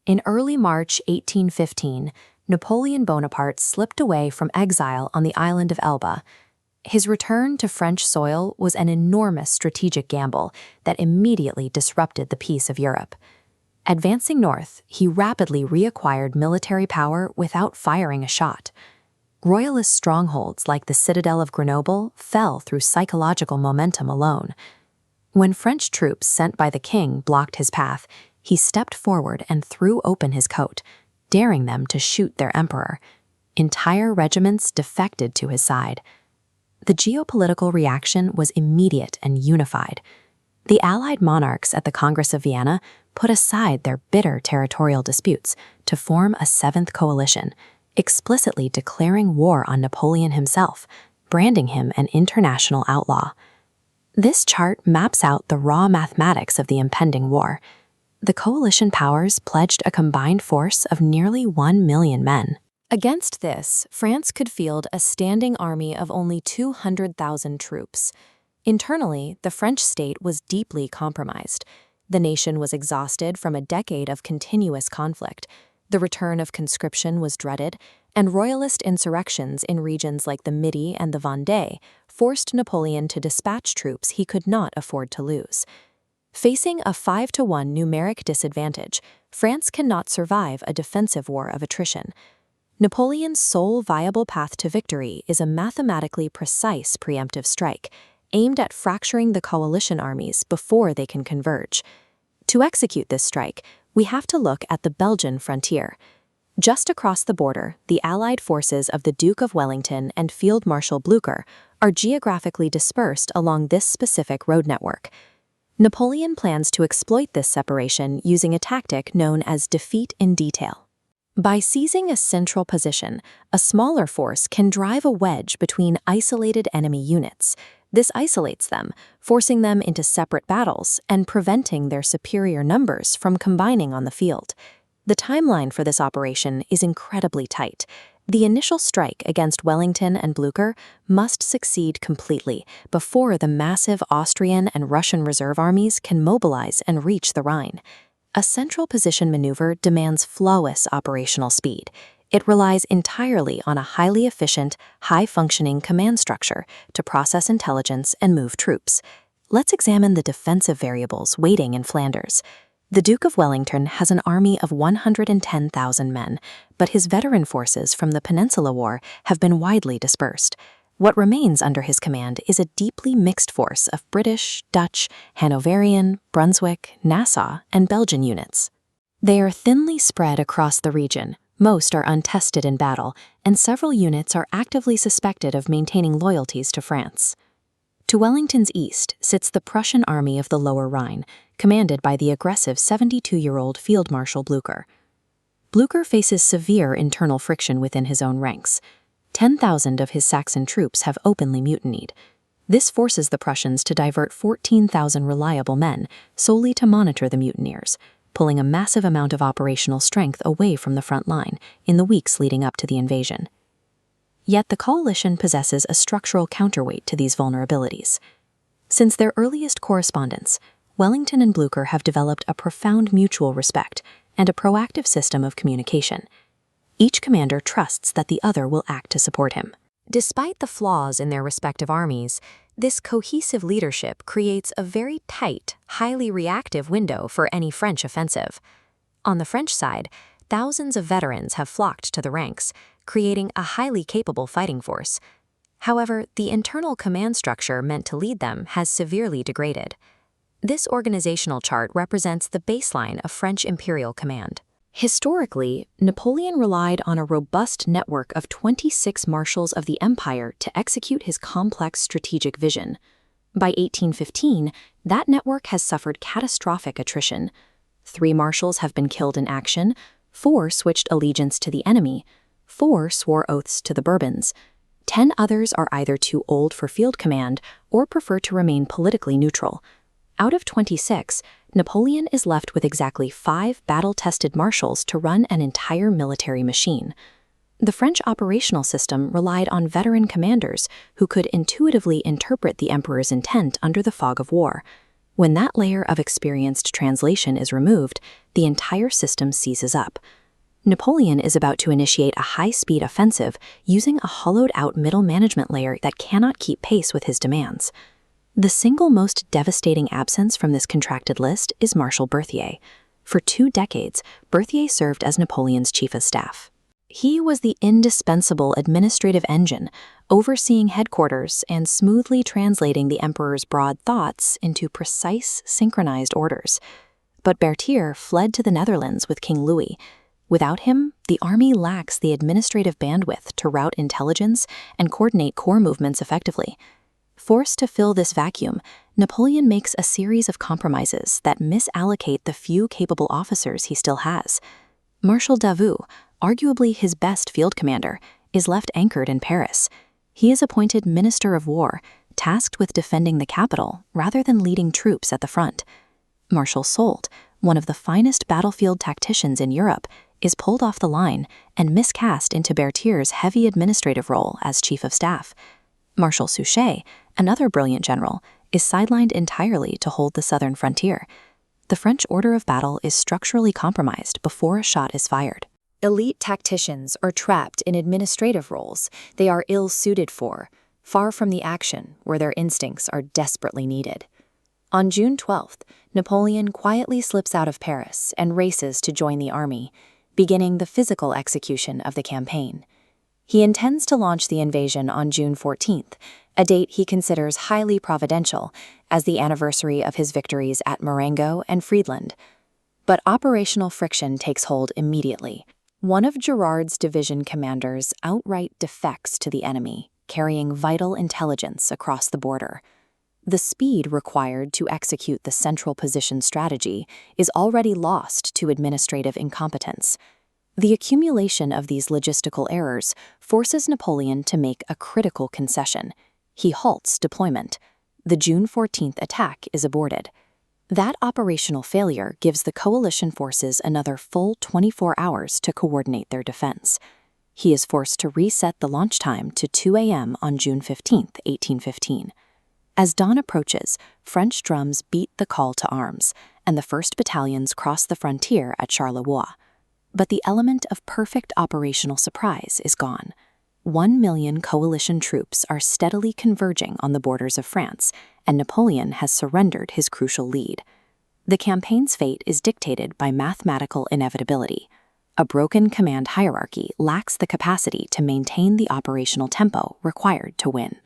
In early March 1815, Napoleon Bonaparte slipped away from exile on the island of Elba. His return to French soil was an enormous strategic gamble that immediately disrupted the peace of Europe. Advancing north, he rapidly reacquired military power without firing a shot. Royalist strongholds like the citadel of Grenoble fell through psychological momentum alone. When French troops sent by the king blocked his path, he stepped forward and threw open his coat, daring them to shoot their emperor. Entire regiments defected to his side. The geopolitical reaction was immediate and unified. The Allied monarchs at the Congress of Vienna put aside their bitter territorial disputes to form a seventh coalition, explicitly declaring war on Napoleon himself, branding him an international outlaw. This chart maps out the raw mathematics of the impending war. The coalition powers pledged a combined force of nearly 1 million men. Against this, France could field a standing army of only 200,000 troops. Internally, the French state was deeply compromised. The nation was exhausted from a decade of continuous conflict. The return of conscription was dreaded, and royalist insurrections in regions like the Midi and the Vendée forced Napoleon to dispatch troops he could not afford to lose. Facing a 5-to-1 numeric disadvantage, France cannot survive a defensive war of attrition. Napoleon's sole viable path to victory is a mathematically precise preemptive strike, aimed at fracturing the coalition armies before they can converge. To execute this strike, we have to look at the Belgian frontier. Just across the border, the Allied forces of the Duke of Wellington and Field Marshal Blücher are geographically dispersed along this specific road network. Napoleon plans to exploit this separation using a tactic known as defeat in detail. By seizing a central position, a smaller force can drive a wedge between isolated enemy units. This isolates them, forcing them into separate battles and preventing their superior numbers from combining on the field. The timeline for this operation is incredibly tight. The initial strike against Wellington and Blücher must succeed completely before the massive Austrian and Russian reserve armies can mobilize and reach the Rhine. A central position maneuver demands flawless operational speed. It relies entirely on a highly efficient, high-functioning command structure to process intelligence and move troops. Let's examine the defensive variables waiting in Flanders. The Duke of Wellington has an army of 110,000 men, but his veteran forces from the Peninsula War have been widely dispersed. What remains under his command is a deeply mixed force of British, Dutch, Hanoverian, Brunswick, Nassau, and Belgian units. They are thinly spread across the region. Most are untested in battle, and several units are actively suspected of maintaining loyalties to France. To Wellington's east sits the Prussian army of the Lower Rhine, commanded by the aggressive 72-year-old Field Marshal Blücher. Blücher faces severe internal friction within his own ranks. 10,000 of his Saxon troops have openly mutinied. This forces the Prussians to divert 14,000 reliable men solely to monitor the mutineers, pulling a massive amount of operational strength away from the front line in the weeks leading up to the invasion. Yet the coalition possesses a structural counterweight to these vulnerabilities. Since their earliest correspondence, Wellington and Blücher have developed a profound mutual respect and a proactive system of communication. Each commander trusts that the other will act to support him. Despite the flaws in their respective armies, this cohesive leadership creates a very tight, highly reactive window for any French offensive. On the French side, thousands of veterans have flocked to the ranks, creating a highly capable fighting force. However, the internal command structure meant to lead them has severely degraded. This organizational chart represents the baseline of French imperial command. Historically, Napoleon relied on a robust network of 26 marshals of the empire to execute his complex strategic vision. By 1815, that network has suffered catastrophic attrition. 3 marshals have been killed in action, 4 switched allegiance to the enemy, 4 swore oaths to the Bourbons. 10 others are either too old for field command or prefer to remain politically neutral. Out of 26, Napoleon is left with exactly 5 battle-tested marshals to run an entire military machine. The French operational system relied on veteran commanders who could intuitively interpret the emperor's intent under the fog of war. When that layer of experienced translation is removed, the entire system seizes up. Napoleon is about to initiate a high-speed offensive using a hollowed-out middle management layer that cannot keep pace with his demands. The single most devastating absence from this contracted list is Marshal Berthier. For 2 decades, Berthier served as Napoleon's chief of staff. He was the indispensable administrative engine, overseeing headquarters and smoothly translating the emperor's broad thoughts into precise, synchronized orders. But Berthier fled to the Netherlands with King Louis. Without him, the army lacks the administrative bandwidth to route intelligence and coordinate corps movements effectively. Forced to fill this vacuum, Napoleon makes a series of compromises that misallocate the few capable officers he still has. Marshal Davout, arguably his best field commander, is left anchored in Paris. He is appointed Minister of War, tasked with defending the capital rather than leading troops at the front. Marshal Soult, one of the finest battlefield tacticians in Europe, is pulled off the line and miscast into Berthier's heavy administrative role as chief of staff. Marshal Suchet, another brilliant general, is sidelined entirely to hold the southern frontier. The French order of battle is structurally compromised before a shot is fired. Elite tacticians are trapped in administrative roles they are ill-suited for, far from the action where their instincts are desperately needed. On June 12th, Napoleon quietly slips out of Paris and races to join the army, beginning the physical execution of the campaign. He intends to launch the invasion on June 14th, a date he considers highly providential as the anniversary of his victories at Marengo and Friedland. But operational friction takes hold immediately. One of Gerard's division commanders outright defects to the enemy, carrying vital intelligence across the border. The speed required to execute the central position strategy is already lost to administrative incompetence. The accumulation of these logistical errors forces Napoleon to make a critical concession. He halts deployment. The June 14th attack is aborted. That operational failure gives the coalition forces another full 24 hours to coordinate their defense. He is forced to reset the launch time to 2 a.m. on June 15, 1815. As dawn approaches, French drums beat the call to arms, and the first battalions cross the frontier at Charleroi. But the element of perfect operational surprise is gone. 1 million coalition troops are steadily converging on the borders of France, and Napoleon has surrendered his crucial lead. The campaign's fate is dictated by mathematical inevitability. A broken command hierarchy lacks the capacity to maintain the operational tempo required to win.